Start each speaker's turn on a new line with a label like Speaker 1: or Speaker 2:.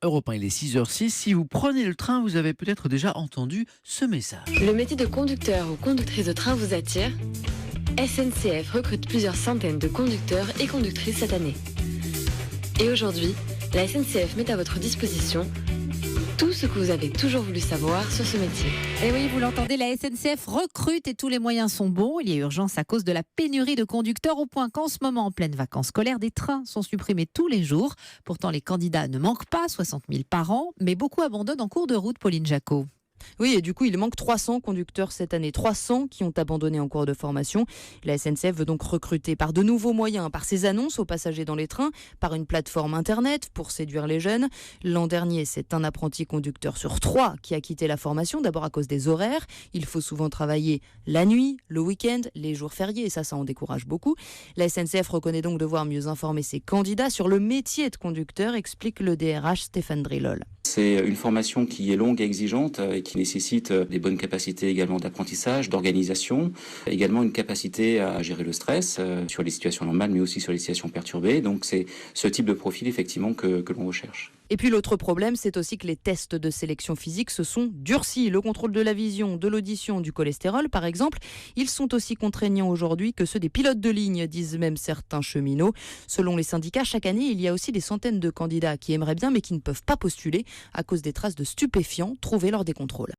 Speaker 1: Europe 1, il est 6h06. Si vous prenez le train, vous avez peut-être déjà entendu ce message.
Speaker 2: Le métier de conducteur ou conductrice de train vous attire? SNCF recrute plusieurs centaines de conducteurs et conductrices cette année. Et aujourd'hui, la SNCF met à votre disposition tout ce que vous avez toujours voulu savoir sur ce métier.
Speaker 3: Et oui, vous l'entendez, la SNCF recrute et tous les moyens sont bons. Il y a urgence à cause de la pénurie de conducteurs, au point qu'en ce moment, en pleine vacances scolaires, des trains sont supprimés tous les jours. Pourtant, les candidats ne manquent pas, 60 000 par an, mais beaucoup abandonnent en cours de route, Pauline Jacot.
Speaker 4: Oui, et du coup, il manque 300 conducteurs cette année. 300 qui ont abandonné en cours de formation. La SNCF veut donc recruter par de nouveaux moyens, par ses annonces aux passagers dans les trains, par une plateforme internet pour séduire les jeunes. L'an dernier, c'est un apprenti conducteur sur 3 qui a quitté la formation, d'abord à cause des horaires. Il faut souvent travailler la nuit, le week-end, les jours fériés, et ça en décourage beaucoup. La SNCF reconnaît donc devoir mieux informer ses candidats sur le métier de conducteur, explique le DRH Stéphane Drillol.
Speaker 5: C'est une formation qui est longue et exigeante et qui nécessite des bonnes capacités également d'apprentissage, d'organisation, également une capacité à gérer le stress sur les situations normales mais aussi sur les situations perturbées. Donc c'est ce type de profil effectivement que l'on recherche.
Speaker 4: Et puis l'autre problème, c'est aussi que les tests de sélection physique se sont durcis. Le contrôle de la vision, de l'audition, du cholestérol par exemple, ils sont aussi contraignants aujourd'hui que ceux des pilotes de ligne, disent même certains cheminots. Selon les syndicats, chaque année, il y a aussi des centaines de candidats qui aimeraient bien mais qui ne peuvent pas postuler à cause des traces de stupéfiants trouvées lors des contrôles.